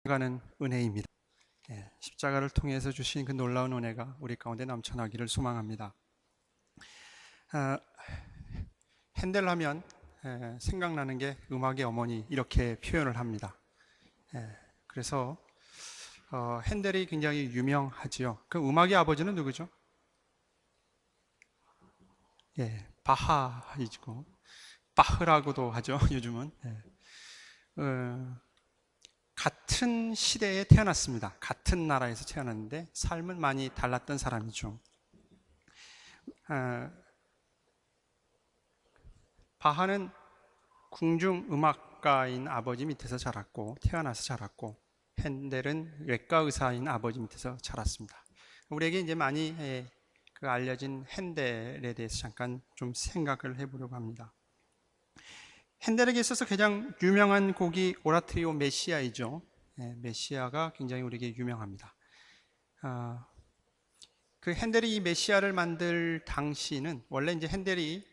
가는 은혜입니다. 십자가를 통해서 주신 그 놀라운 은혜가 우리 가운데 넘쳐나기를 소망합니다. 핸델 하면 생각나는 게 음악의 어머니 이렇게 표현을 합니다. 그래서 핸델이 굉장히 유명하지요. 그 음악의 아버지는 누구죠? 바하이고 바흐라고도 하죠. 요즘은. 같은 시대에 태어났습니다. 같은 나라에서 태어났는데 삶은 많이 달랐던 사람이죠. 바하는 궁중음악가인 아버지 밑에서 자랐고 태어나서 자랐고, 핸델은 외과 의사인 아버지 밑에서 자랐습니다. 우리에게 이제 많이 알려진 핸델에 대해서 잠깐 좀 생각을 해보려고 합니다. 핸델에게 있어서 가장 유명한 곡이 오라토리오 메시아이죠. 메시아가 굉장히 우리에게 유명합니다. 그 핸델이 이 메시아를 만들 당시는 원래 이제 핸델이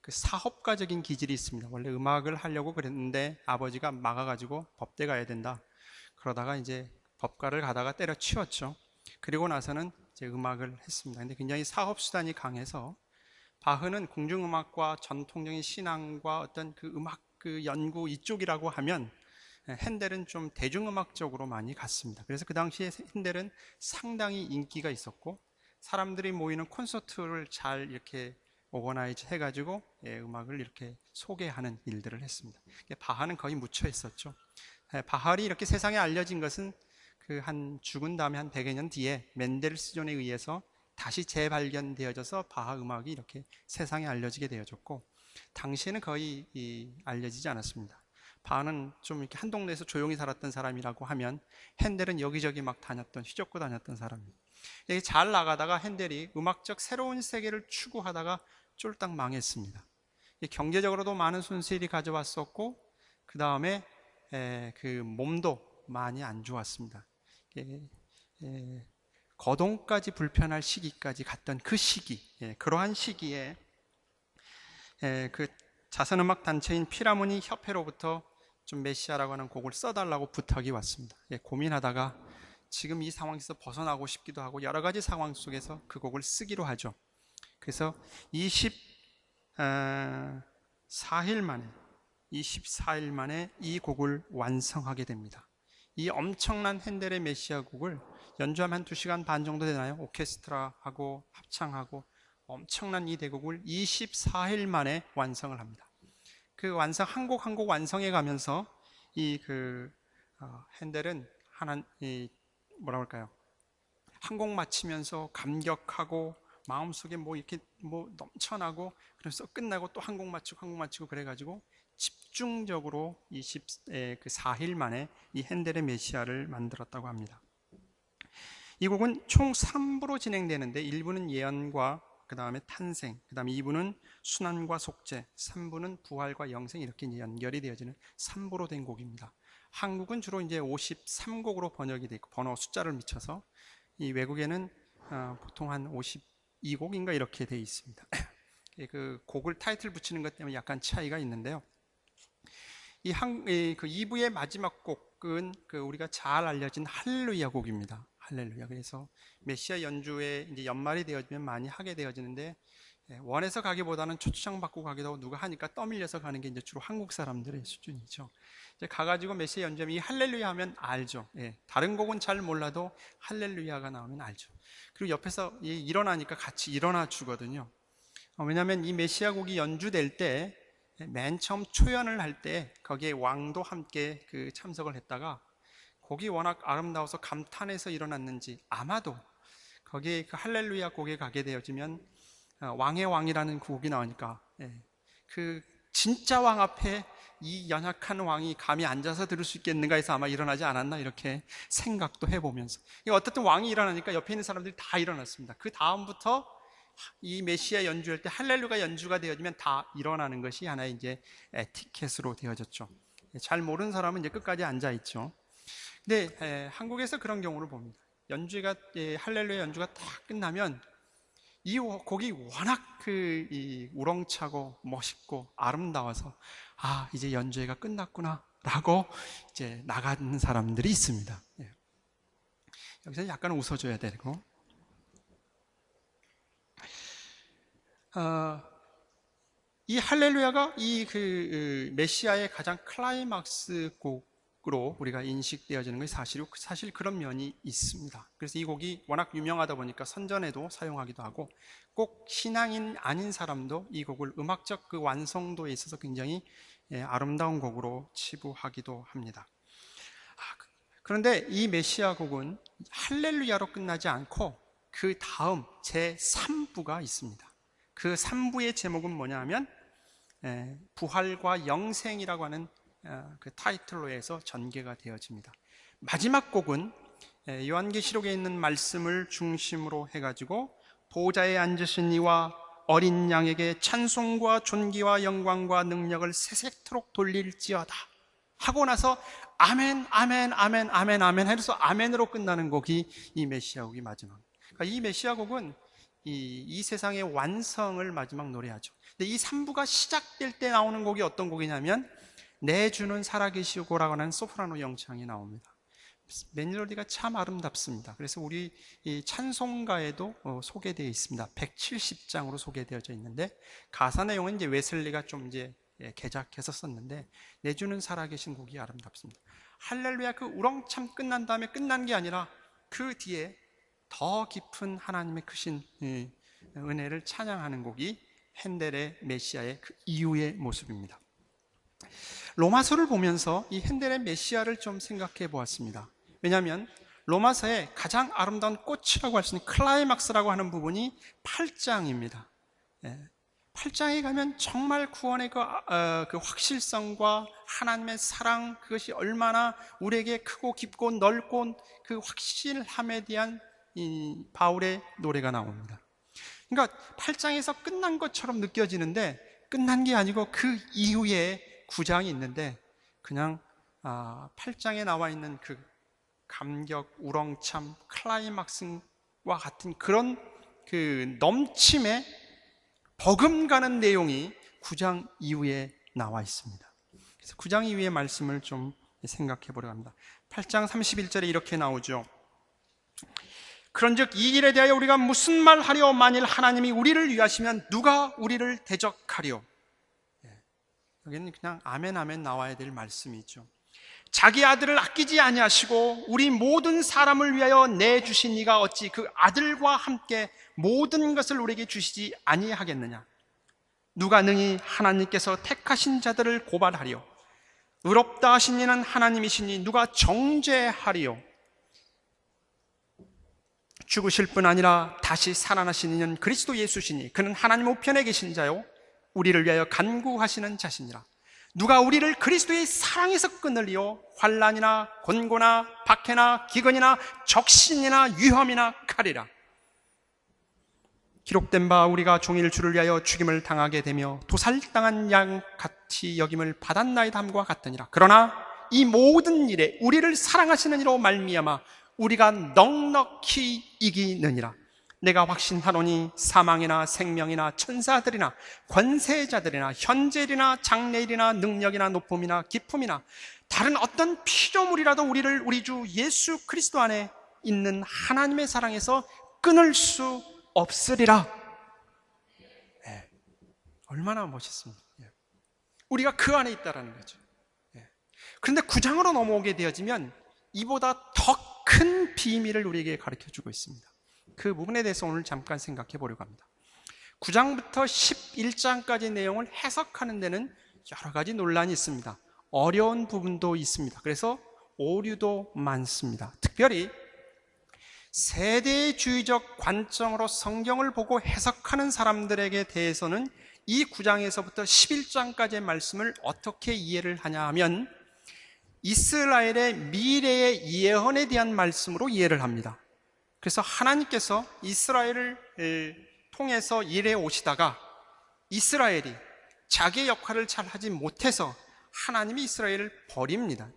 그 사업가적인 기질이 있습니다. 원래 음악을 하려고 그랬는데 아버지가 막아가지고 법대 가야 된다. 그러다가 이제 법과를 가다가 때려치웠죠. 그리고 나서는 이제 음악을 했습니다. 근데 굉장히 사업 수단이 강해서 바흐는 궁중음악과 전통적인 신앙과 어떤 그 음악 그 연구 이쪽이라고 하면 핸델은 좀 대중음악적으로 많이 갔습니다. 그래서 그 당시에 핸델은 상당히 인기가 있었고 사람들이 모이는 콘서트를 잘 이렇게 오거나이즈 해가지고 음악을 이렇게 소개하는 일들을 했습니다. 바하는 거의 묻혀 있었죠. 바하이 이렇게 세상에 알려진 것은 그 한 죽은 다음에 한 100여 년 뒤에 멘델스존에 의해서 다시 재발견되어져서 바하 음악이 이렇게 세상에 알려지게 되어졌고, 당시에는 거의 알려지지 않았습니다. 바하는 좀 이렇게 한 동네에서 조용히 살았던 사람이라고 하면 핸델은 여기저기 막 다녔던, 휘젓고 다녔던 사람입니다. 이게 잘 나가다가 핸델이 음악적 새로운 세계를 추구하다가 쫄딱 망했습니다. 경제적으로도 많은 손실이 가져왔었고, 그 다음에 그 몸도 많이 안 좋았습니다. 거동까지 불편할 시기까지 갔던 그 시기, 그러한 시기에 그 자선음악 단체인 피라모니 협회로부터 좀 메시아라고 하는 곡을 써달라고 부탁이 왔습니다. 고민하다가 지금 이 상황에서 벗어나고 싶기도 하고 여러 가지 상황 속에서 그 곡을 쓰기로 하죠. 그래서 24일 만에 이 곡을 완성하게 됩니다. 이 엄청난 핸델의 메시아 곡을 연주하면 한 2시간 반 정도 되나요? 오케스트라하고 합창하고 엄청난 이 대곡을 24일 만에 완성을 합니다. 그 완성 한 곡 한 곡 완성해 가면서 핸델은 뭐라 할까요? 한 곡 마치면서 감격하고 마음속에 이렇게 넘쳐나고, 그래서 끝나고 또 한 곡 마치고 그래가지고 집중적으로 24일 만에 이 핸델의 메시아를 만들었다고 합니다. 이 곡은 총 3부로 진행되는데 1부는 예언과 그 다음에 탄생, 그 다음에 2부는 순환과 속죄, 3부는 부활과 영생, 이렇게 연결이 되어지는 3부로 된 곡입니다. 한국은 주로 이제 53곡으로 번역이 되어 있고 번호 숫자를 미쳐서, 이 외국에는 보통 한 52곡인가 이렇게 되어 있습니다. 그 곡을 타이틀 붙이는 것 때문에 약간 차이가 있는데요. 이 2부의 마지막 곡은 우리가 잘 알려진 할렐루야 곡입니다. 할렐루야. 그래서 메시아 연주에 이제 연말이 되어지면 많이 하게 되어지는데, 원해서 가기보다는 초청장 받고 가기도 하고 누가 하니까 떠밀려서 가는 게 이제 주로 한국 사람들의 수준이죠. 이제 가가지고 메시아 연주하면 이 할렐루야 하면 알죠. 다른 곡은 잘 몰라도 할렐루야가 나오면 알죠. 그리고 옆에서 일어나니까 같이 일어나 주거든요. 왜냐하면 이 메시아 곡이 연주될 때 맨 처음 초연을 할 때 거기에 왕도 함께 참석을 했다가 곡이 워낙 아름다워서 감탄해서 일어났는지 아마도 거기에 그 할렐루야 곡에 가게 되어지면 왕의 왕이라는 곡이 나오니까 그 진짜 왕 앞에 이 연약한 왕이 감히 앉아서 들을 수 있겠는가 해서 아마 일어나지 않았나 이렇게 생각도 해보면서, 어쨌든 왕이 일어나니까 옆에 있는 사람들이 다 일어났습니다. 그 다음부터 이 메시아 연주할 때 할렐루야 연주가 되어지면 다 일어나는 것이 하나의 이제 에티켓으로 되어졌죠. 잘 모르는 사람은 이제 끝까지 앉아 있죠. 근데 한국에서 그런 경우를 봅니다. 할렐루야 연주가 다 끝나면 이 곡이 워낙 우렁차고 멋있고 아름다워서 이제 연주회가 끝났구나 라고 이제 나가는 사람들이 있습니다. 예. 여기서 약간 웃어줘야 되고, 이 할렐루야가 이 메시아의 가장 클라이막스 곡으로 우리가 인식되어지는 것이 사실 그런 면이 있습니다. 그래서 이 곡이 워낙 유명하다 보니까 선전에도 사용하기도 하고, 꼭 신앙인 아닌 사람도 이 곡을 음악적 그 완성도에 있어서 굉장히 아름다운 곡으로 치부하기도 합니다. 그런데 이 메시아 곡은 할렐루야로 끝나지 않고 그 다음 제3부가 있습니다. 그 3부의 제목은 뭐냐 하면 부활과 영생이라고 하는 그 타이틀로 해서 전개가 되어집니다. 마지막 곡은 요한계시록에 있는 말씀을 중심으로 해가지고 보좌에 앉으신 이와 어린 양에게 찬송과 존귀와 영광과 능력을 세세토록 돌릴지어다 하고 나서 아멘 아멘 아멘 아멘 아멘 해서 아멘으로 끝나는 곡이 이 메시아 곡이 마지막. 그러니까 이 메시아 곡은 이 세상의 완성을 마지막 노래하죠. 근데 이 3부가 시작될 때 나오는 곡이 어떤 곡이냐면 내 주는 살아계시고라고 하는 소프라노 영창이 나옵니다. 멜로디가 참 아름답습니다. 그래서 우리 이 찬송가에도 소개되어 있습니다. 170장으로 소개되어져 있는데 가사 내용은 이제 웨슬리가 좀 이제 개작해서 썼는데 내 주는 살아계신 곡이 아름답습니다. 할렐루야 그 우렁참 끝난 다음에 끝난 게 아니라 그 뒤에 더 깊은 하나님의 크신 은혜를 찬양하는 곡이 핸델의 메시아의 그 이후의 모습입니다. 로마서를 보면서 이 핸델의 메시아를 좀 생각해 보았습니다. 왜냐하면 로마서의 가장 아름다운 꽃이라고 할 수 있는 클라이막스라고 하는 부분이 8장입니다. 8장에 가면 정말 구원의 그 확실성과 하나님의 사랑, 그것이 얼마나 우리에게 크고 깊고 넓고 그 확실함에 대한 이 바울의 노래가 나옵니다. 그러니까 8장에서 끝난 것처럼 느껴지는데 끝난 게 아니고 그 이후에 9장이 있는데 그냥 8장에 나와 있는 그 감격, 우렁참, 클라이막스와 같은 그런 그 넘침의 버금가는 내용이 9장 이후에 나와 있습니다. 그래서 9장 이후의 말씀을 좀 생각해 보려고 합니다. 8장 31절에 이렇게 나오죠. 그런즉 이 일에 대하여 우리가 무슨 말 하리오? 만일 하나님이 우리를 위하시면 누가 우리를 대적하리오? 여기는 그냥 아멘 아멘 나와야 될 말씀이죠. 자기 아들을 아끼지 아니하시고 우리 모든 사람을 위하여 내주신 이가 어찌 그 아들과 함께 모든 것을 우리에게 주시지 아니하겠느냐? 누가 능히 하나님께서 택하신 자들을 고발하리오? 의롭다 하신 이는 하나님이시니 누가 정죄하리오? 죽으실 뿐 아니라 다시 살아나신 이는 그리스도 예수시니 그는 하나님 우편에 계신 자요 우리를 위하여 간구하시는 자시니라. 누가 우리를 그리스도의 사랑에서 끊으리요? 환난이나 곤고나 박해나 기근이나 적신이나 위험이나 칼이라. 기록된 바 우리가 종일 주를 위하여 죽임을 당하게 되며 도살당한 양 같이 여김을 받았나이다 함과 같으니라. 그러나 이 모든 일에 우리를 사랑하시는 이로 말미암아 우리가 넉넉히 이기느니라. 내가 확신하노니 사망이나 생명이나 천사들이나 권세자들이나 현재일이나 장래일이나 능력이나 높음이나 깊음이나 다른 어떤 피조물이라도 우리를 우리 주 예수 그리스도 안에 있는 하나님의 사랑에서 끊을 수 없으리라. 얼마나 멋있습니까? 우리가 그 안에 있다라는 거죠. 그런데 9장으로 넘어오게 되어지면 이보다 더 큰 비밀을 우리에게 가르쳐주고 있습니다. 그 부분에 대해서 오늘 잠깐 생각해 보려고 합니다. 9장부터 11장까지 내용을 해석하는 데는 여러 가지 논란이 있습니다. 어려운 부분도 있습니다. 그래서 오류도 많습니다. 특별히 세대주의적 관점으로 성경을 보고 해석하는 사람들에게 대해서는 이 9장에서부터 11장까지의 말씀을 어떻게 이해를 하냐 하면 이스라엘의 미래의 예언에 대한 말씀으로 이해를 합니다. 그래서 하나님께서 이스라엘을 통해서 일해 오시다가 이스라엘이 자기의 역할을 잘 하지 못해서 하나님이 이스라엘을 버립니다.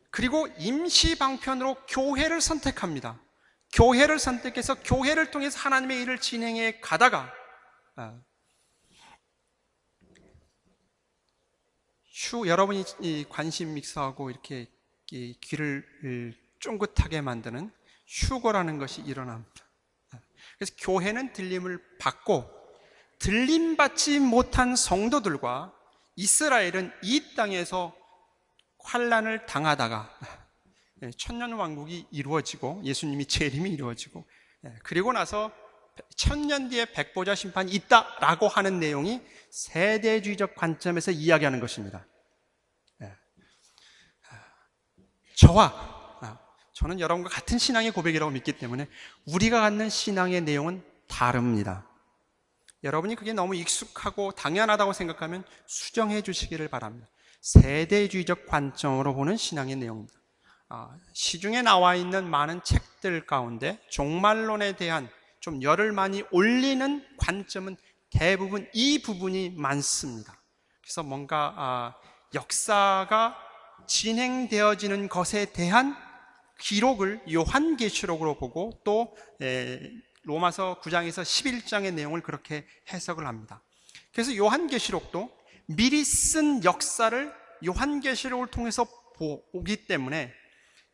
그리고 임시 방편으로 교회를 선택합니다. 교회를 선택해서 교회를 통해서 하나님의 일을 진행해 가다가 여러분이 이 관심 있어하고 이렇게 이 귀를 쫑긋하게 만드는 휴거라는 것이 일어납니다. 그래서 교회는 들림을 받고 들림받지 못한 성도들과 이스라엘은 이 땅에서 환난을 당하다가 천년왕국이 이루어지고 예수님이 재림이 이루어지고 그리고 나서 천년 뒤에 백보자 심판이 있다라고 하는 내용이 세대주의적 관점에서 이야기하는 것입니다. 저는 여러분과 같은 신앙의 고백이라고 믿기 때문에 우리가 갖는 신앙의 내용은 다릅니다. 여러분이 그게 너무 익숙하고 당연하다고 생각하면 수정해 주시기를 바랍니다. 세대주의적 관점으로 보는 신앙의 내용입니다. 시중에 나와 있는 많은 책들 가운데 종말론에 대한 좀 열을 많이 올리는 관점은 대부분 이 부분이 많습니다. 그래서 뭔가 역사가 진행되어지는 것에 대한 기록을 요한계시록으로 보고 또 로마서 9장에서 11장의 내용을 그렇게 해석을 합니다. 그래서 요한계시록도 미리 쓴 역사를 요한계시록을 통해서 보기 때문에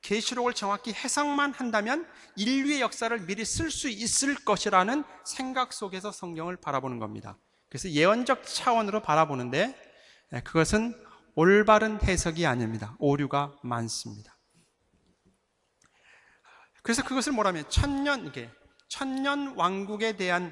계시록을 정확히 해석만 한다면 인류의 역사를 미리 쓸 수 있을 것이라는 생각 속에서 성경을 바라보는 겁니다. 그래서 예언적 차원으로 바라보는데 그것은 올바른 해석이 아닙니다. 오류가 많습니다. 그래서 그것을 뭐라면 천년 왕국에 대한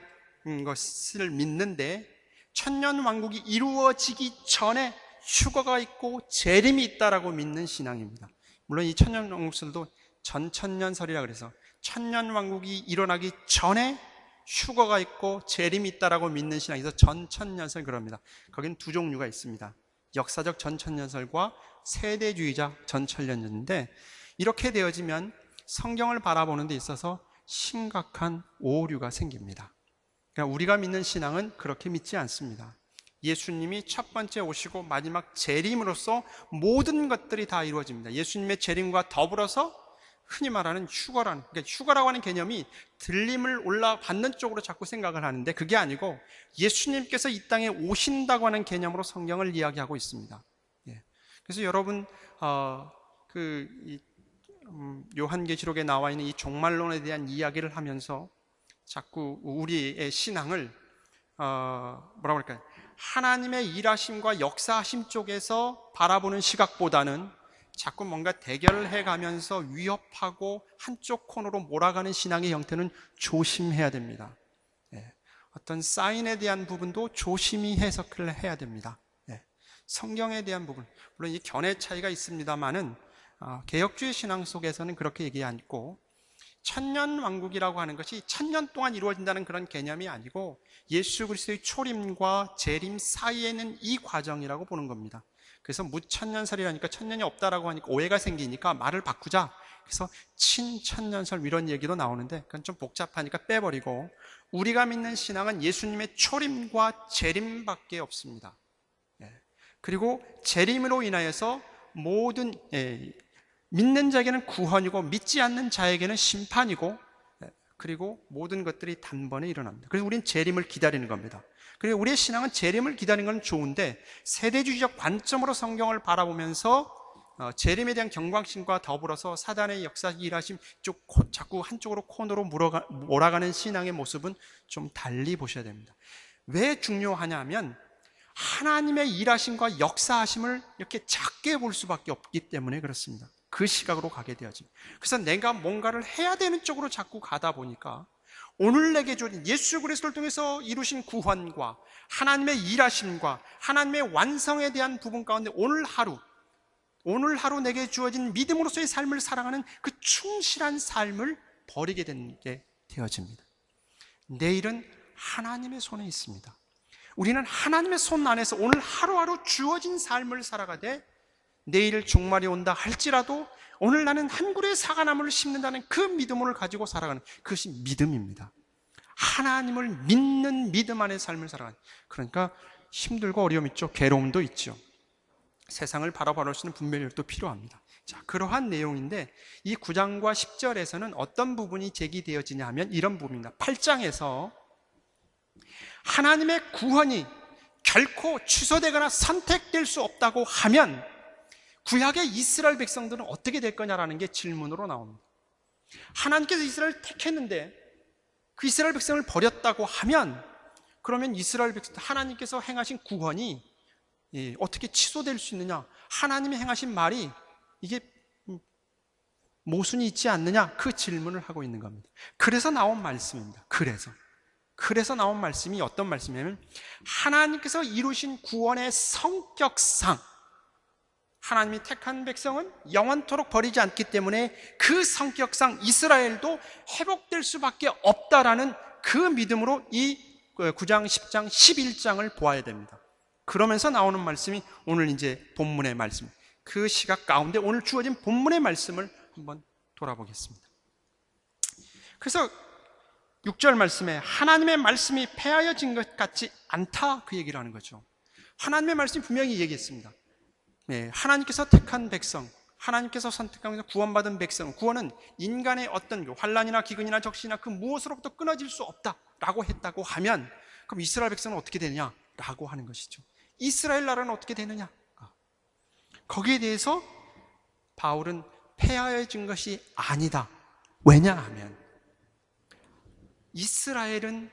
것을 믿는데 천년 왕국이 이루어지기 전에 휴거가 있고 재림이 있다라고 믿는 신앙입니다. 물론 이 천년 왕국설도 전천년설이라 그래서 천년 왕국이 일어나기 전에 휴거가 있고 재림이 있다라고 믿는 신앙에서 전천년설 그럽니다. 거긴 두 종류가 있습니다. 역사적 전천년설과 세대주의자 전천년설인데 이렇게 되어지면 성경을 바라보는 데 있어서 심각한 오류가 생깁니다. 그러니까 우리가 믿는 신앙은 그렇게 믿지 않습니다. 예수님이 첫 번째 오시고 마지막 재림으로써 모든 것들이 다 이루어집니다. 예수님의 재림과 더불어서 흔히 말하는 그러니까 휴거라고 하는 개념이 들림을 받는 쪽으로 자꾸 생각을 하는데 그게 아니고 예수님께서 이 땅에 오신다고 하는 개념으로 성경을 이야기하고 있습니다. 그래서 여러분 요한계시록에 나와 있는 이 종말론에 대한 이야기를 하면서 자꾸 우리의 신앙을 뭐라고 할까요? 하나님의 일하심과 역사하심 쪽에서 바라보는 시각보다는 자꾸 뭔가 대결을 해가면서 위협하고 한쪽 코너로 몰아가는 신앙의 형태는 조심해야 됩니다. 어떤 사인에 대한 부분도 조심히 해석을 해야 됩니다. 성경에 대한 부분, 물론 이 견해 차이가 있습니다만은 개혁주의 신앙 속에서는 그렇게 얘기 않고 천년 왕국이라고 하는 것이 천년 동안 이루어진다는 그런 개념이 아니고 예수 그리스도의 초림과 재림 사이에는 이 과정이라고 보는 겁니다. 그래서 무천년설이라니까 천년이 없다라고 하니까 오해가 생기니까 말을 바꾸자. 그래서 친천년설 이런 얘기도 나오는데 그건 좀 복잡하니까 빼버리고 우리가 믿는 신앙은 예수님의 초림과 재림밖에 없습니다. 그리고 재림으로 인하여서 모든 믿는 자에게는 구원이고 믿지 않는 자에게는 심판이고 그리고 모든 것들이 단번에 일어납니다. 그래서 우리는 재림을 기다리는 겁니다. 그리고 우리의 신앙은 재림을 기다리는 건 좋은데 세대주의적 관점으로 성경을 바라보면서 재림에 대한 경광심과 더불어서 사단의 역사 일하심 자꾸 한쪽으로 코너로 몰아가는 신앙의 모습은 좀 달리 보셔야 됩니다. 왜 중요하냐면 하나님의 일하심과 역사하심을 이렇게 작게 볼 수밖에 없기 때문에 그렇습니다. 그 시각으로 가게 되어집니다. 그래서 내가 뭔가를 해야 되는 쪽으로 자꾸 가다 보니까 오늘 내게 주어진 예수 그리스도를 통해서 이루신 구원과 하나님의 일하심과 하나님의 완성에 대한 부분 가운데 오늘 하루 내게 주어진 믿음으로서의 삶을 살아가는 그 충실한 삶을 버리게 되어집니다. 내일은 하나님의 손에 있습니다. 우리는 하나님의 손 안에서 오늘 하루하루 주어진 삶을 살아가되 내일 종말이 온다 할지라도 오늘 나는 한 그루의 사과나무를 심는다는 그 믿음을 가지고 살아가는 그것이 믿음입니다. 하나님을 믿는 믿음 안의 삶을 살아가는, 그러니까 힘들고 어려움 있죠. 괴로움도 있죠. 세상을 바라볼 수 있는 분별력도 필요합니다. 자, 그러한 내용인데 이 9장과 10절에서는 어떤 부분이 제기되어지냐 하면 이런 부분입니다. 8장에서 하나님의 구원이 결코 취소되거나 선택될 수 없다고 하면 구약의 이스라엘 백성들은 어떻게 될 거냐라는 게 질문으로 나옵니다. 하나님께서 이스라엘을 택했는데 그 이스라엘 백성을 버렸다고 하면 그러면 이스라엘 백성, 하나님께서 행하신 구원이 어떻게 취소될 수 있느냐? 하나님이 행하신 말이 이게 모순이 있지 않느냐? 그 질문을 하고 있는 겁니다. 그래서 나온 말씀입니다. 그래서 나온 말씀이 어떤 말씀이냐면 하나님께서 이루신 구원의 성격상 하나님이 택한 백성은 영원토록 버리지 않기 때문에 그 성격상 이스라엘도 회복될 수밖에 없다라는 그 믿음으로 이 9장, 10장, 11장을 보아야 됩니다. 그러면서 나오는 말씀이 오늘 이제 본문의 말씀, 그 시각 가운데 오늘 주어진 본문의 말씀을 한번 돌아보겠습니다. 그래서 6절 말씀에 하나님의 말씀이 폐하여진 것 같지 않다, 그 얘기를 하는 거죠. 하나님의 말씀이 분명히 얘기했습니다. 하나님께서 택한 백성, 하나님께서 선택하면서 구원받은 백성, 구원은 인간의 어떤 환난이나 기근이나 적시나 그 무엇으로부터 끊어질 수 없다라고 했다고 하면 그럼 이스라엘 백성은 어떻게 되느냐라고 하는 것이죠. 이스라엘 나라는 어떻게 되느냐? 거기에 대해서 바울은 폐하여진 것이 아니다. 왜냐하면 이스라엘은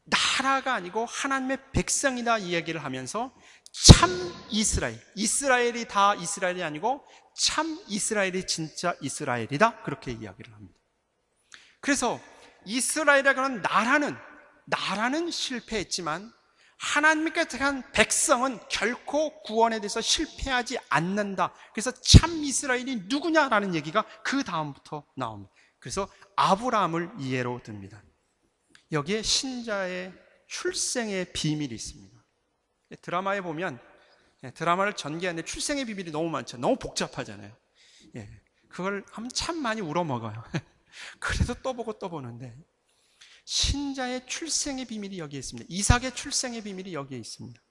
나라가 아니고 하나님의 백성이다 이야기를 하면서 참 이스라엘이 다 이스라엘이 아니고 참 이스라엘이 진짜 이스라엘이다, 그렇게 이야기를 합니다. 그래서 이스라엘이라고 하는 나라는 실패했지만 하나님께 택한 백성은 결코 구원에 대해서 실패하지 않는다. 그래서 참 이스라엘이 누구냐라는 얘기가 그 다음부터 나옵니다. 그래서 아브라함을 이해로 듭니다. 여기에 신자의 출생의 비밀이 있습니다. 드라마에 보면 드라마를 전개하는데 출생의 비밀이 너무 많죠. 너무 복잡하잖아요. 그걸 하면 참 많이 울어먹어요. 그래도 또 보고 또 보는데 신자의 출생의 비밀이 여기에 있습니다. 이삭의 출생의 비밀이 여기에 있습니다.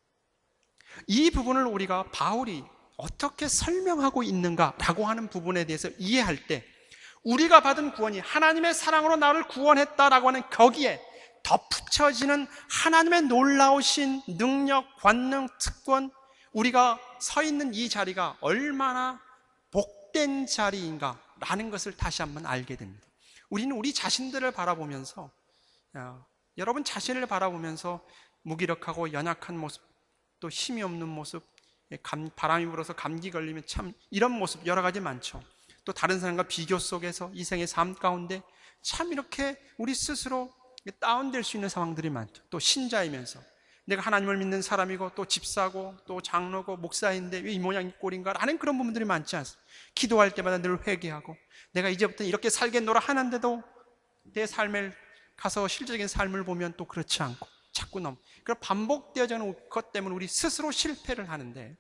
이 부분을 우리가 바울이 어떻게 설명하고 있는가라고 하는 부분에 대해서 이해할 때 우리가 받은 구원이 하나님의 사랑으로 나를 구원했다라고 하는 거기에 덧붙여지는 하나님의 놀라우신 능력, 권능, 특권, 우리가 서 있는 이 자리가 얼마나 복된 자리인가라는 것을 다시 한번 알게 됩니다. 우리는 우리 자신들을 바라보면서 여러분 자신을 바라보면서 무기력하고 연약한 모습, 또 힘이 없는 모습, 바람이 불어서 감기 걸리면 참 이런 모습 여러 가지 많죠. 또 다른 사람과 비교 속에서 이 생의 삶 가운데 참 이렇게 우리 스스로 다운될 수 있는 상황들이 많죠. 또 신자이면서 내가 하나님을 믿는 사람이고 또 집사고 또 장로고 목사인데 왜 이 모양 이 꼴인가 라는 그런 부분들이 많지 않습니까? 기도할 때마다 늘 회개하고 내가 이제부터 이렇게 살겠노라 하는데도 내 삶을 가서 실제적인 삶을 보면 또 그렇지 않고 자꾸 그런 반복되어지는 것 때문에 우리 스스로 실패를 하는데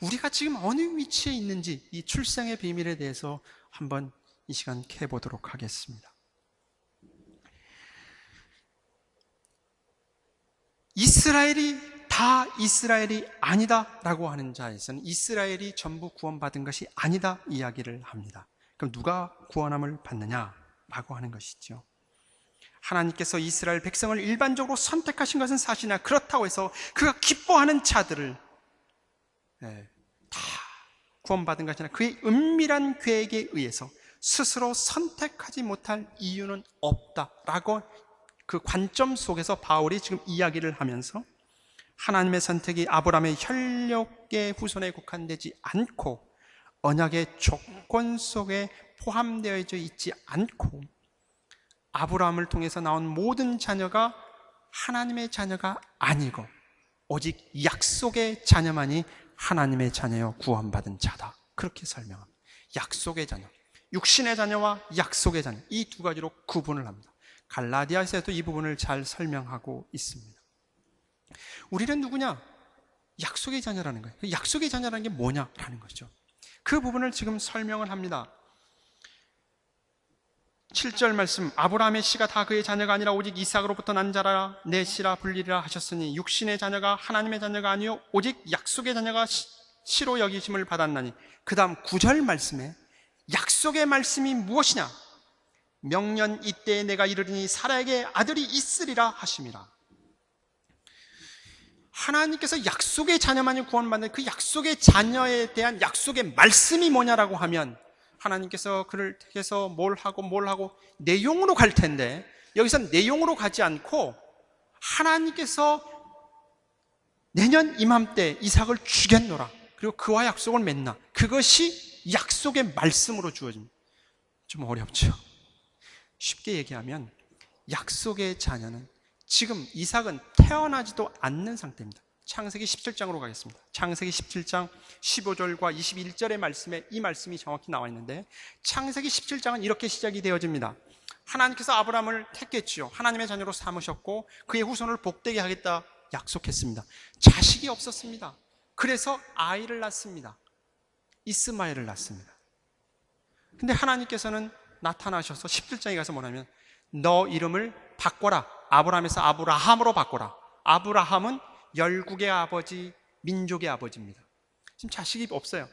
우리가 지금 어느 위치에 있는지 이 출생의 비밀에 대해서 한번 이 시간 캐보도록 하겠습니다. 이스라엘이 다 이스라엘이 아니다 라고 하는 자에서는 이스라엘이 전부 구원받은 것이 아니다 이야기를 합니다. 그럼 누가 구원함을 받느냐 라고 하는 것이죠. 하나님께서 이스라엘 백성을 일반적으로 선택하신 것은 사실이나 그렇다고 해서 그가 기뻐하는 자들을 다 구원받은 것이 아니라 그의 은밀한 계획에 의해서 스스로 선택하지 못할 이유는 없다라고 그 관점 속에서 바울이 지금 이야기를 하면서 하나님의 선택이 아브라함의 혈육의 후손에 국한되지 않고 언약의 조건 속에 포함되어져 있지 않고 아브라함을 통해서 나온 모든 자녀가 하나님의 자녀가 아니고 오직 약속의 자녀만이 하나님의 자녀여 구원받은 자다. 그렇게 설명합니다. 약속의 자녀, 육신의 자녀와 약속의 자녀, 이 두 가지로 구분을 합니다. 갈라디아서에도 이 부분을 잘 설명하고 있습니다. 우리는 누구냐? 약속의 자녀라는 거예요. 약속의 자녀라는 게 뭐냐라는 거죠. 그 부분을 지금 설명을 합니다. 7절 말씀, 아브라함의 씨가 다 그의 자녀가 아니라 오직 이삭으로부터 난 자라 내 씨라 불리리라 하셨으니 육신의 자녀가 하나님의 자녀가 아니요 오직 약속의 자녀가 씨로 여기심을 받았나니. 그 다음 9절 말씀에 약속의 말씀이 무엇이냐? 명년 이때에 내가 이르리니 사라에게 아들이 있으리라 하심이라. 하나님께서 약속의 자녀만이 구원받는 그 약속의 자녀에 대한 약속의 말씀이 뭐냐라고 하면 하나님께서 그를 택해서 뭘 하고 내용으로 갈 텐데, 여기서 내용으로 가지 않고 하나님께서 내년 이맘때 이삭을 주겠노라, 그리고 그와 약속을 맺나, 그것이 약속의 말씀으로 주어집니다. 좀 어렵죠? 쉽게 얘기하면 약속의 자녀는 지금 이삭은 태어나지도 않는 상태입니다. 창세기 17장으로 가겠습니다. 창세기 17장 15절과 21절의 말씀에 이 말씀이 정확히 나와 있는데, 창세기 17장은 이렇게 시작이 되어집니다. 하나님께서 아브라함을 택했지요. 하나님의 자녀로 삼으셨고 그의 후손을 복되게 하겠다 약속했습니다. 자식이 없었습니다. 그래서 아이를 낳습니다. 이스마엘을 낳습니다. 근데 하나님께서는 나타나셔서 17장에 가서 뭐냐면, 너 이름을 바꿔라. 아브라함에서 아브라함으로 바꿔라. 아브라함은 열국의 아버지, 민족의 아버지입니다. 지금 자식이 없어요.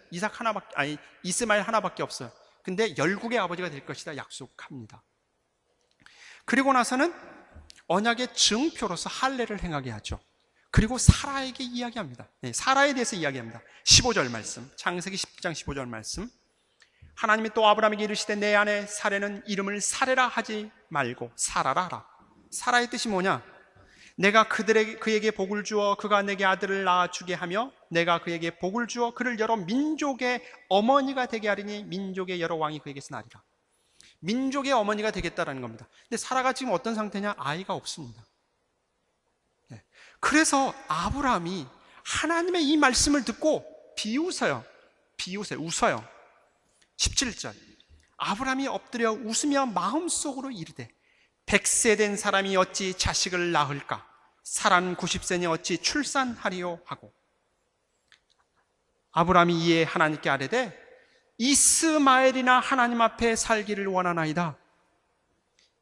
이스마엘 하나밖에 없어요. 근데 열국의 아버지가 될 것이다 약속합니다. 그리고 나서는 언약의 증표로서 할례를 행하게 하죠. 그리고 사라에게 이야기합니다. 사라에 대해서 이야기합니다. 15절 말씀, 창세기 10장 15절 말씀. 하나님이 또 아브라함에게 이르시되 내 아내 사레는 이름을 사레라 하지 말고 사라라 하라. 사라의 뜻이 뭐냐? 내가 그에게 복을 주어 그가 내게 아들을 낳아주게 하며 내가 그에게 복을 주어 그를 여러 민족의 어머니가 되게 하리니 민족의 여러 왕이 그에게서 나리라. 민족의 어머니가 되겠다라는 겁니다. 근데 사라가 지금 어떤 상태냐? 아이가 없습니다. 그래서 아브라함이 하나님의 이 말씀을 듣고 웃어요. 17절, 아브라함이 엎드려 웃으며 마음속으로 이르되 100세 된 사람이 어찌 자식을 낳을까? 사라는 90세니 어찌 출산하리요? 하고, 아브라함이 이에 하나님께 아뢰되 이스마엘이나 하나님 앞에 살기를 원하나이다.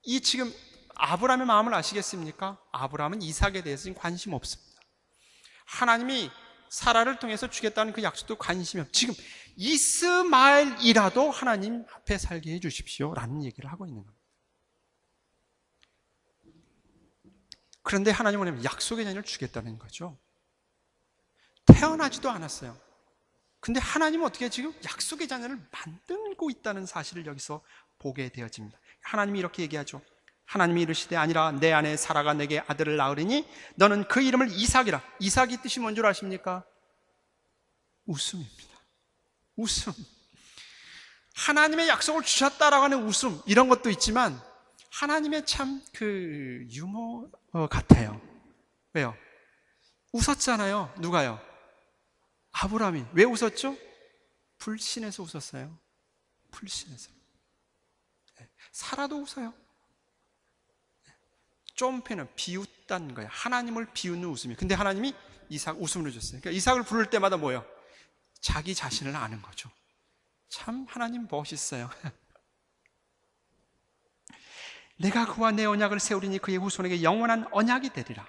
이 지금 아브라함의 마음을 아시겠습니까? 아브라함은 이삭에 대해서 지금 관심 없습니다. 하나님이 사라를 통해서 주겠다는 그 약속도 관심이 없고, 지금 이스마엘이라도 하나님 앞에 살게 해 주십시오 라는 얘기를 하고 있는 겁니다. 그런데 하나님은 뭐냐면 약속의 자녀를 주겠다는 거죠. 태어나지도 않았어요. 근데 하나님은 어떻게 지금 약속의 자녀를 만들고 있다는 사실을 여기서 보게 되어집니다. 하나님이 이렇게 얘기하죠. 하나님이 이르시되 아니라 내 아내 사라가 내게 아들을 낳으리니 너는 그 이름을 이삭이라. 이삭이 뜻이 뭔 줄 아십니까? 웃음입니다. 웃음. 하나님의 약속을 주셨다라고 하는 웃음, 이런 것도 있지만 하나님의 참 그 유머 같아요. 왜요? 웃었잖아요. 누가요? 아브라함이. 왜 웃었죠? 불신해서 웃었어요. 불신해서. 사라도 웃어요. 좀 비웃다는 거예요. 하나님을 비웃는 웃음이에요. 근데 하나님이 이삭 웃음을 줬어요. 그러니까 이삭을 부를 때마다 뭐예요? 자기 자신을 아는 거죠. 참 하나님 멋있어요. 내가 그와 내 언약을 세우리니 그의 후손에게 영원한 언약이 되리라.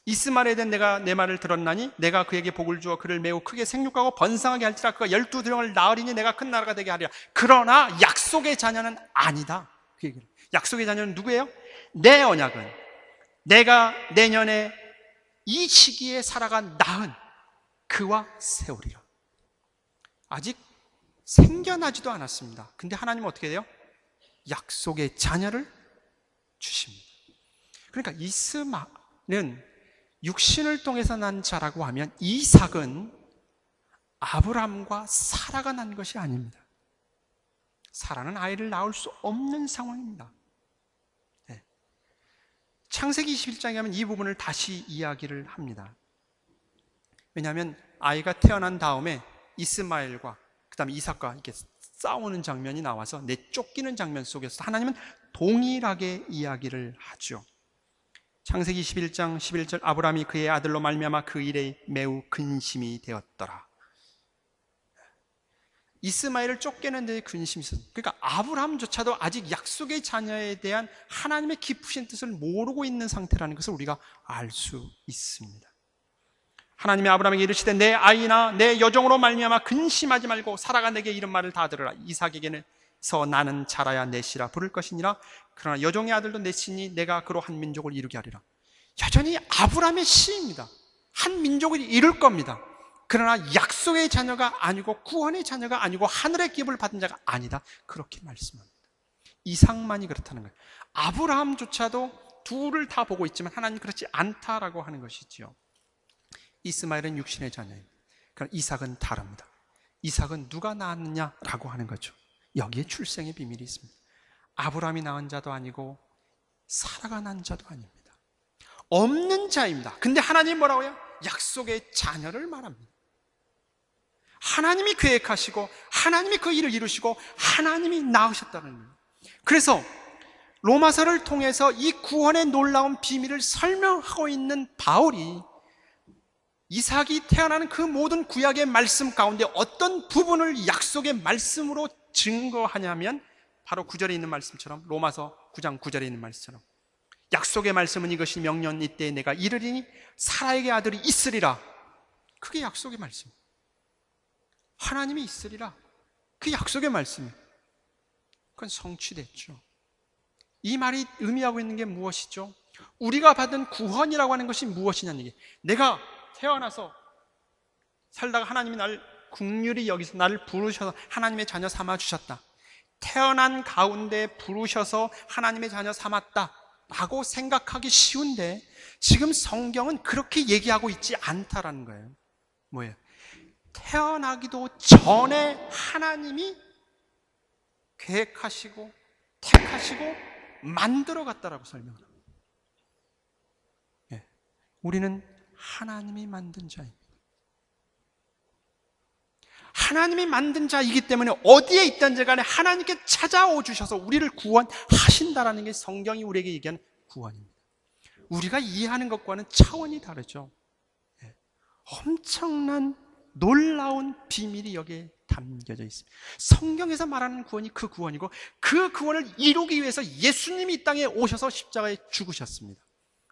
이스마엘에 대한 내가 내 말을 들었나니 내가 그에게 복을 주어 그를 매우 크게 생육하고 번성하게 할지라. 그가 12대령을 낳으리니 내가 큰 나라가 되게 하리라. 그러나 약속의 자녀는 아니다. 그 얘기를. 약속의 자녀는 누구예요? 내 언약은 내가 내년에 이 시기에 살아가 낳은 그와 세우리라. 아직 생겨나지도 않았습니다. 근데 하나님은 어떻게 돼요? 약속의 자녀를 주십니다. 그러니까 이스마엘은 육신을 통해서 난 자라고 하면 이삭은 아브람과 사라가 난 것이 아닙니다. 사라는 아이를 낳을 수 없는 상황입니다. 네. 창세기 21장에 가면 이 부분을 다시 이야기를 합니다. 왜냐하면 아이가 태어난 다음에 이스마엘과 그 다음에 이삭과 이렇게 싸우는 장면이 나와서 내쫓기는 장면 속에서 하나님은 동일하게 이야기를 하죠. 창세기 21장 11절, 아브라함이 그의 아들로 말미암아 그 일에 매우 근심이 되었더라. 이스마엘을 쫓겨낸 데 근심이 있었어요. 그러니까 아브라함조차도 아직 약속의 자녀에 대한 하나님의 깊으신 뜻을 모르고 있는 상태라는 것을 우리가 알 수 있습니다. 하나님이 아브라함에게 이르시되 내 아이나 내 여종으로 말미암아 근심하지 말고 사라가 내게 이런 말을 다 들으라. 이삭에게서 나는 자라야 넷이라 부를 것이니라. 그러나 여종의 아들도 넷이니 내가 그로 한 민족을 이루게 하리라. 여전히 아브라함의 시입니다. 한 민족을 이룰 겁니다. 그러나 약속의 자녀가 아니고 구원의 자녀가 아니고 하늘의 기업을 받은 자가 아니다. 그렇게 말씀합니다. 이삭만이 그렇다는 거예요. 아브라함조차도 둘을 다 보고 있지만 하나님 그렇지 않다라고 하는 것이지요. 이스마엘은 육신의 자녀입니다. 그러나 이삭은 다릅니다. 이삭은 누가 낳았느냐라고 하는 거죠. 여기에 출생의 비밀이 있습니다. 아브라함이 낳은 자도 아니고 사라가 낳은 자도 아닙니다. 없는 자입니다. 근데 하나님 뭐라고 해요? 약속의 자녀를 말합니다. 하나님이 계획하시고 하나님이 그 일을 이루시고 하나님이 낳으셨다는 거예요. 그래서 로마서를 통해서 이 구원의 놀라운 비밀을 설명하고 있는 바울이 이삭이 태어나는 그 모든 구약의 말씀 가운데 어떤 부분을 약속의 말씀으로 증거하냐면 바로 9절에 있는 말씀처럼, 로마서 9장 9절에 있는 말씀처럼, 약속의 말씀은 이것이 명년 이때에 내가 이르리니 사라에게 아들이 있으리라. 그게 약속의 말씀. 하나님이 있으리라. 그 약속의 말씀이에요. 그건 성취됐죠. 이 말이 의미하고 있는 게 무엇이죠? 우리가 받은 구원이라고 하는 것이 무엇이냐는 얘기. 내가 태어나서 살다가 하나님이 나를 긍휼히 여기서 나를 부르셔서 하나님의 자녀 삼아 주셨다. 태어난 가운데 부르셔서 하나님의 자녀 삼았다 라고 생각하기 쉬운데 지금 성경은 그렇게 얘기하고 있지 않다라는 거예요. 뭐예요? 태어나기도 전에 하나님이 계획하시고 택하시고 만들어 갔다라고 설명을 합니다. 예. 우리는 하나님이 만든 자입니다. 하나님이 만든 자이기 때문에 어디에 있든지 간에 하나님께 찾아오 주셔서 우리를 구원하신다라는 게 성경이 우리에게 얘기하는 구원입니다. 우리가 이해하는 것과는 차원이 다르죠. 예. 엄청난 놀라운 비밀이 여기에 담겨져 있습니다. 성경에서 말하는 구원이 그 구원이고 그 구원을 이루기 위해서 예수님이 이 땅에 오셔서 십자가에 죽으셨습니다.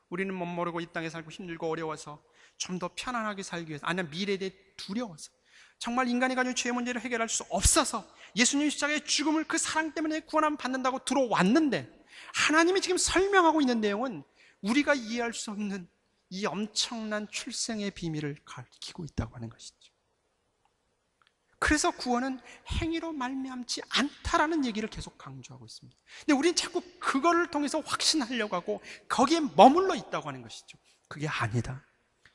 우리는 못 모르고 이 땅에 살고 힘들고 어려워서 좀 더 편안하게 살기 위해서, 아니면 미래에 대해 두려워서, 정말 인간이 가진 죄의 문제를 해결할 수 없어서 예수님 십자가의 죽음을 그 사랑 때문에 구원함 받는다고 들어왔는데, 하나님이 지금 설명하고 있는 내용은 우리가 이해할 수 없는 이 엄청난 출생의 비밀을 가리키고 있다고 하는 것이죠. 그래서 구원은 행위로 말미암지 않다라는 얘기를 계속 강조하고 있습니다. 근데 우리는 자꾸 그거를 통해서 확신하려고 하고 거기에 머물러 있다고 하는 것이죠. 그게 아니다.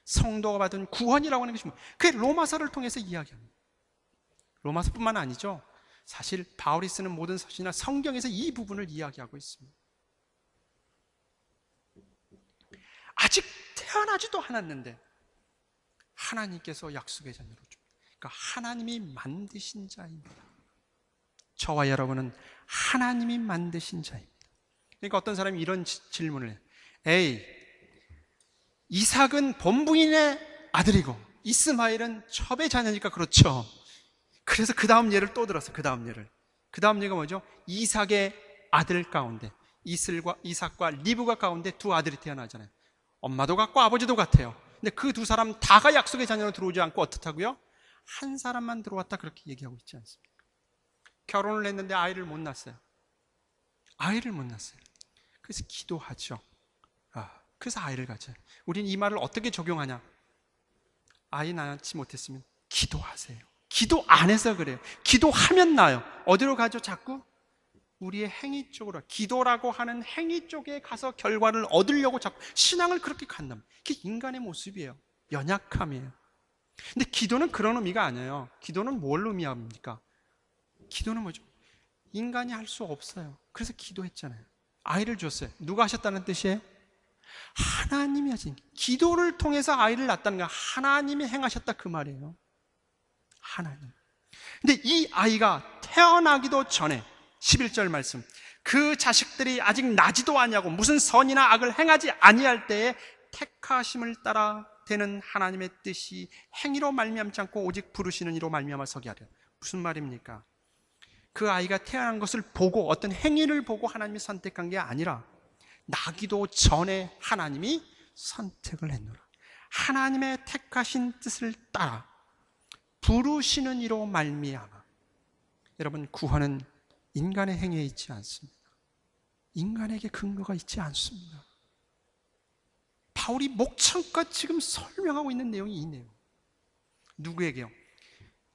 성도가 받은 구원이라고 하는 것이 그게 로마서를 통해서 이야기합니다. 로마서뿐만 아니죠. 사실 바울이 쓰는 모든 서신이나 성경에서 이 부분을 이야기하고 있습니다. 아직 태어나지도 않았는데 하나님께서 약속의 자녀로 줍니다. 그러니까 하나님이 만드신 자입니다. 저와 여러분은 하나님이 만드신 자입니다. 그러니까 어떤 사람이 이런 질문을 해요. 에이, 이삭은 본부인의 아들이고 이스마엘은 첩의 자녀니까 그렇죠. 그래서 그 다음 예를 또 들었어요. 그 다음 예가 뭐죠? 이삭의 아들 가운데 이삭과 리브가 가운데 두 아들이 태어나잖아요. 엄마도 같고 아버지도 같아요. 근데 그 두 사람 다가 약속의 자녀로 들어오지 않고 어떻다고요? 한 사람만 들어왔다, 그렇게 얘기하고 있지 않습니까? 결혼을 했는데 아이를 못 낳았어요. 그래서 기도하죠. 그래서 아이를 가져요. 우린 이 말을 어떻게 적용하냐? 아이 낳지 못했으면 기도하세요. 기도 안 해서 그래요. 기도하면 나요. 어디로 가죠? 자꾸 우리의 행위 쪽으로, 기도라고 하는 행위 쪽에 가서 결과를 얻으려고 자꾸 신앙을 그렇게 간다면, 그게 인간의 모습이에요. 연약함이에요. 근데 기도는 그런 의미가 아니에요. 기도는 뭘 의미합니까? 기도는 뭐죠? 인간이 할 수 없어요. 그래서 기도했잖아요. 아이를 줬어요. 누가 하셨다는 뜻이에요? 하나님이 하신, 기도를 통해서 아이를 낳았다는 건 하나님이 행하셨다 그 말이에요. 하나님. 근데 이 아이가 태어나기도 전에 11절 말씀, 그 자식들이 아직 나지도 아니하고 무슨 선이나 악을 행하지 아니할 때에 택하심을 따라 되는 하나님의 뜻이 행위로 말미암지 않고 오직 부르시는 이로 말미암아 서게 하려. 무슨 말입니까? 그 아이가 태어난 것을 보고, 어떤 행위를 보고 하나님이 선택한 게 아니라 나기도 전에 하나님이 선택을 했노라. 하나님의 택하신 뜻을 따라 부르시는 이로 말미암아. 여러분, 구원은 인간의 행위에 있지 않습니다. 인간에게 근거가 있지 않습니다. 바울이 목청껏 지금 설명하고 있는 내용이 이 내용. 누구에게요?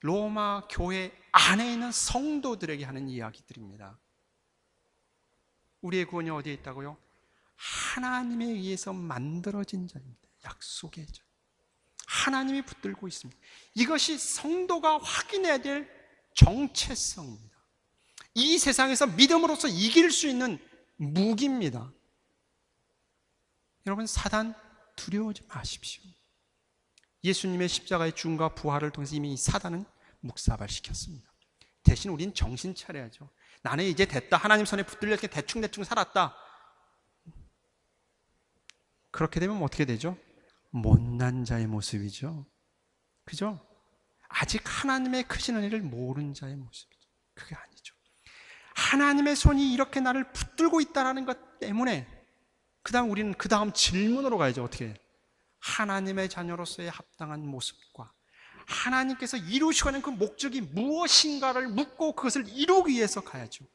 로마 교회 안에 있는 성도들에게 하는 이야기들입니다. 우리의 구원이 어디에 있다고요? 하나님에 의해서 만들어진 자입니다. 약속의 자. 하나님이 붙들고 있습니다. 이것이 성도가 확인해야 될 정체성입니다. 이 세상에서 믿음으로써 이길 수 있는 무기입니다. 여러분, 사단 두려워하지 마십시오. 예수님의 십자가의 죽음과 부활을 통해서 이미 사단은 묵사발시켰습니다. 대신 우린 정신 차려야죠. 나는 이제 됐다. 하나님 손에 붙들려 이렇게 대충 살았다. 그렇게 되면 어떻게 되죠? 못난 자의 모습이죠. 그죠? 아직 하나님의 크신 은혜를 모르는 자의 모습이죠. 그게 아니죠. 하나님의 손이 이렇게 나를 붙들고 있다는 것 때문에 우리는 그 다음 질문으로 가야죠. 어떻게? 하나님의 자녀로서의 합당한 모습과 하나님께서 이루시고 있는 그 목적이 무엇인가를 묻고 그것을 이루기 위해서 가야죠.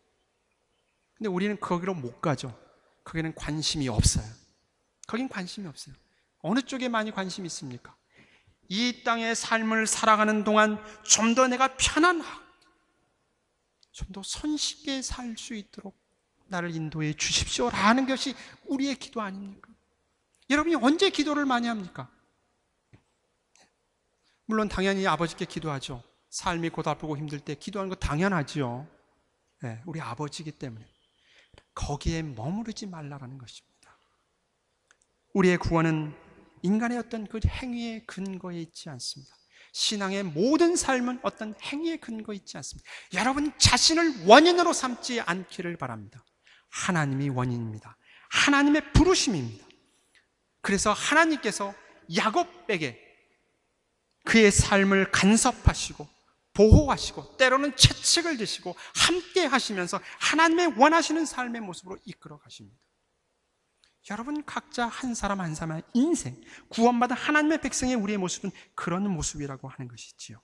근데 우리는 거기로 못 가죠. 거기는 관심이 없어요. 거긴 관심이 없어요. 어느 쪽에 많이 관심이 있습니까? 이 땅의 삶을 살아가는 동안 좀 더 내가 편안하고 좀 더 손쉽게 살 수 있도록 나를 인도해 주십시오라는 것이 우리의 기도 아닙니까? 여러분이 언제 기도를 많이 합니까? 물론 당연히 아버지께 기도하죠. 삶이 고달프고 힘들 때 기도하는 거 당연하지요. 네, 우리 아버지이기 때문에 거기에 머무르지 말라라는 것입니다. 우리의 구원은 인간의 어떤 그 행위의 근거에 있지 않습니다. 신앙의 모든 삶은 어떤 행위의 근거에 있지 않습니다. 여러분 자신을 원인으로 삼지 않기를 바랍니다. 하나님이 원인입니다. 하나님의 부르심입니다. 그래서 하나님께서 야곱에게 그의 삶을 간섭하시고 보호하시고 때로는 채찍을 드시고 함께 하시면서 하나님의 원하시는 삶의 모습으로 이끌어 가십니다. 여러분 각자 한 사람 한 사람의 인생, 구원받은 하나님의 백성의 우리의 모습은 그런 모습이라고 하는 것이지요.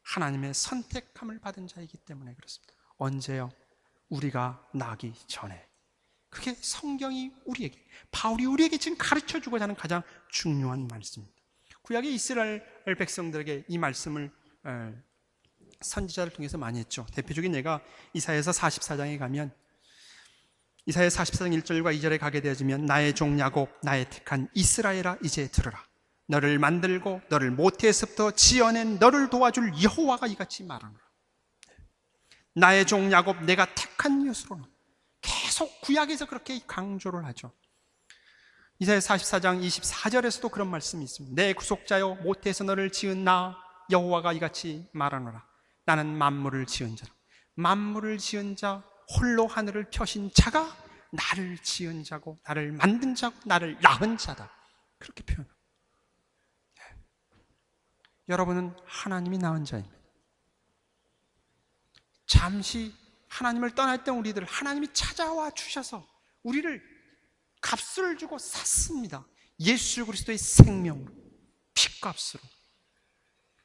하나님의 선택함을 받은 자이기 때문에 그렇습니다. 언제요? 우리가 나기 전에. 그게 성경이 우리에게, 바울이 우리에게 지금 가르쳐주고자 하는 가장 중요한 말씀입니다. 구약의 이스라엘 백성들에게 이 말씀을 선지자를 통해서 많이 했죠. 대표적인 예가 이사야서 44장에 가면 이사야 44장 1절과 2절에 가게 되어지면 나의 종 야곱, 나의 택한 이스라엘아 이제 들으라. 너를 만들고 너를 모태에서부터 지어낸 너를 도와줄 여호와가 이같이 말하노라. 나의 종 야곱, 내가 택한 이웃으로는. 계속 구약에서 그렇게 강조를 하죠. 이사야 44장 24절에서도 그런 말씀이 있습니다. 내 구속자여, 모태에서 너를 지은 나 여호와가 이같이 말하노라. 나는 만물을 지은 자라. 만물을 지은 자, 홀로 하늘을 펴신 자가 나를 지은 자고 나를 만든 자고 나를 낳은 자다. 그렇게 표현합니다. 여러분은 하나님이 낳은 자입니다. 잠시 하나님을 떠날 때 우리들 하나님이 찾아와 주셔서 우리를 값을 주고 샀습니다. 예수 그리스도의 생명으로, 피값으로.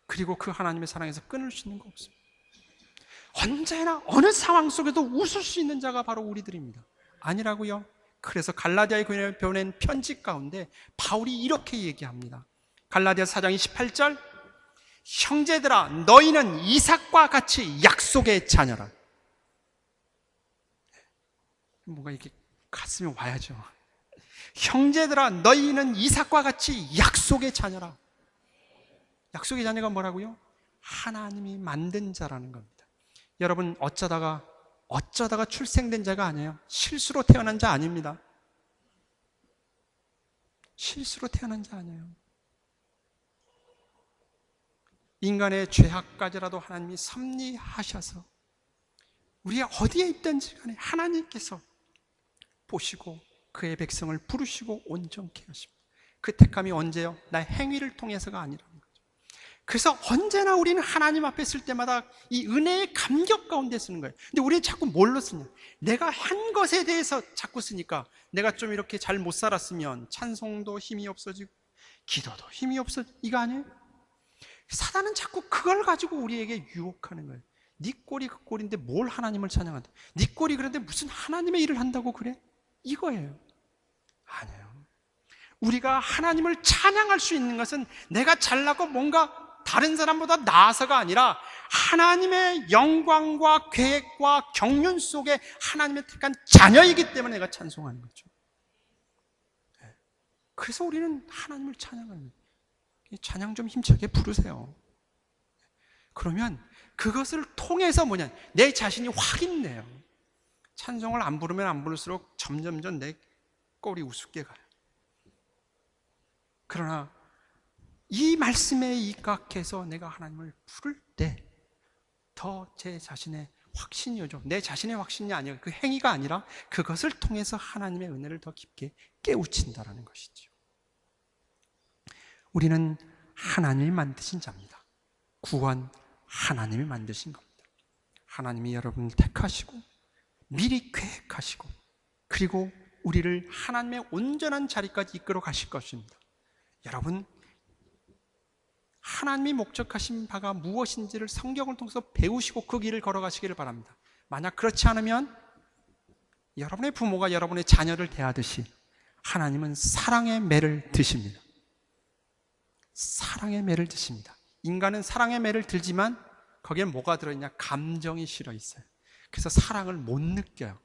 그리고 그 하나님의 사랑에서 끊을 수 있는 거 없습니다. 언제나 어느 상황 속에도 웃을 수 있는 자가 바로 우리들입니다. 아니라고요? 그래서 갈라디아에 보낸 편지 가운데 바울이 이렇게 얘기합니다. 갈라디아 4장 28절, 형제들아 너희는 이삭과 같이 약속의 자녀라. 뭔가 이렇게 가슴에 와야죠. 형제들아 너희는 이삭과 같이 약속의 자녀라. 약속의 자녀가 뭐라고요? 하나님이 만든 자라는 겁니다. 여러분 어쩌다가 출생된 자가 아니에요. 실수로 태어난 자 아닙니다. 실수로 태어난 자 아니에요. 인간의 죄악까지라도 하나님이 섭리하셔서 우리가 어디에 있든지 간에 하나님께서 보시고 그의 백성을 부르시고 온전케 하십니다. 그 택함이 언제요? 나의 행위를 통해서가 아니라는 거죠. 그래서 언제나 우리는 하나님 앞에 쓸 때마다 이 은혜의 감격 가운데 쓰는 거예요. 근데 우리는 자꾸 뭘로 쓰냐? 내가 한 것에 대해서 자꾸 쓰니까 내가 좀 이렇게 잘 못 살았으면 찬송도 힘이 없어지고 기도도 힘이 없어지고 이거 아니에요? 사단은 자꾸 그걸 가지고 우리에게 유혹하는 거예요. 네 꼴이 그 꼴인데 뭘 하나님을 찬양한다. 네 꼴이 그런데 무슨 하나님의 일을 한다고 그래? 이거예요. 아니에요. 우리가 하나님을 찬양할 수 있는 것은 내가 잘나고 뭔가 다른 사람보다 나아서가 아니라 하나님의 영광과 계획과 경륜 속에 하나님의 택한 자녀이기 때문에 내가 찬송하는 거죠. 그래서 우리는 하나님을 찬양하는 거예요. 찬양 좀 힘차게 부르세요. 그러면 그것을 통해서 뭐냐, 내 자신이 확인돼요. 찬송을 안 부르면 안 부를수록 점점점 내 꼴이 우습게 가요. 그러나 이 말씀에 입각해서 내가 하나님을 부를 때 더 제 자신의 확신이 오죠. 내 자신의 확신이 아니라 그 행위가 아니라 그것을 통해서 하나님의 은혜를 더 깊게 깨우친다라는 것이죠. 우리는 하나님이 만드신 자입니다. 구원 하나님이 만드신 겁니다. 하나님이 여러분을 택하시고 미리 계획하시고 그리고 우리를 하나님의 온전한 자리까지 이끌어 가실 것입니다. 여러분, 하나님이 목적하신 바가 무엇인지를 성경을 통해서 배우시고 그 길을 걸어가시기를 바랍니다. 만약 그렇지 않으면 여러분의 부모가 여러분의 자녀를 대하듯이 하나님은 사랑의 매를 드십니다. 사랑의 매를 드십니다. 인간은 사랑의 매를 들지만 거기에 뭐가 들어있냐? 감정이 실어 있어요. 그래서 사랑을 못 느껴요.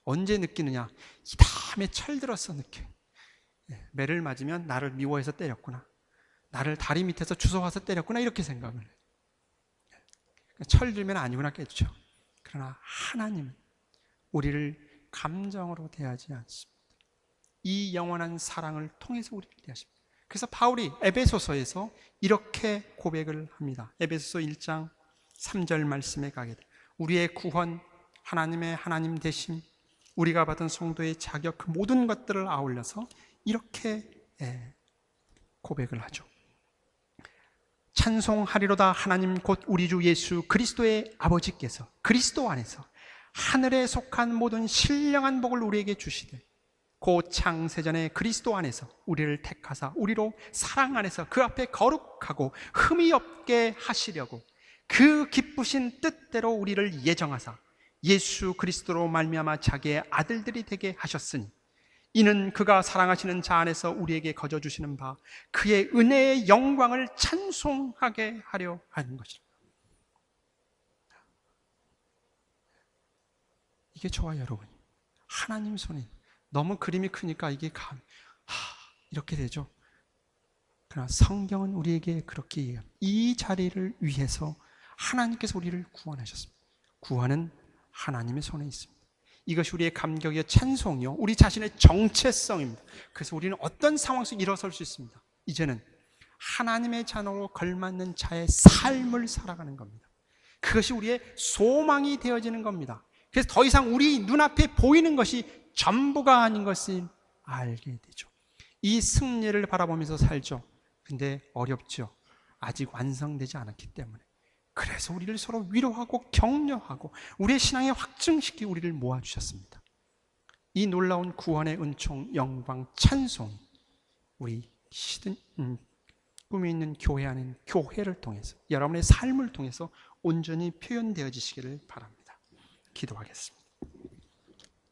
언제 느끼느냐? 이 다음에 철들어서 느껴요. 매를 맞으면 나를 미워해서 때렸구나, 나를 다리 밑에서 주워와서 때렸구나, 이렇게 생각을 해요. 철들면 아니구나 깨죠. 그러나 하나님은 우리를 감정으로 대하지 않습니다. 이 영원한 사랑을 통해서 우리를 대하십니다. 그래서 바울이 에베소서에서 이렇게 고백을 합니다. 에베소서 1장 3절 말씀에 가게 돼. 우리의 구원, 하나님의 하나님 되심, 우리가 받은 성도의 자격, 그 모든 것들을 아울러서 이렇게 고백을 하죠. 찬송하리로다 하나님 곧 우리 주 예수 그리스도의 아버지께서 그리스도 안에서 하늘에 속한 모든 신령한 복을 우리에게 주시되 곧 창세전에 그리스도 안에서 우리를 택하사 우리로 사랑 안에서 그 앞에 거룩하고 흠이 없게 하시려고 그 기쁘신 뜻대로 우리를 예정하사 예수 그리스도로 말미암아 자기의 아들들이 되게 하셨으니 이는 그가 사랑하시는 자 안에서 우리에게 거저 주시는 바 그의 은혜의 영광을 찬송하게 하려 하는 것이다. 이게 저와 여러분이 하나님 손에 너무 그림이 크니까 이게 이렇게 되죠. 그러나 성경은 우리에게 그렇게 얘기합니다. 이 자리를 위해서 하나님께서 우리를 구원하셨습니다. 구원은 하나님의 손에 있습니다. 이것이 우리의 감격이요 찬송이요 우리 자신의 정체성입니다. 그래서 우리는 어떤 상황 속에 일어설 수 있습니다. 이제는 하나님의 자녀로 걸맞는 자의 삶을 살아가는 겁니다. 그것이 우리의 소망이 되어지는 겁니다. 그래서 더 이상 우리 눈앞에 보이는 것이 전부가 아닌 것을 알게 되죠. 이 승리를 바라보면서 살죠. 근데 어렵죠. 아직 완성되지 않았기 때문에. 그래서 우리를 서로 위로하고 격려하고 우리의 신앙에 확증시키고 우리를 모아주셨습니다. 이 놀라운 구원의 은총, 영광, 찬송, 우리 꿈이 있는 교회 안에 교회를 통해서 여러분의 삶을 통해서 온전히 표현되어지시기를 바랍니다. 기도하겠습니다.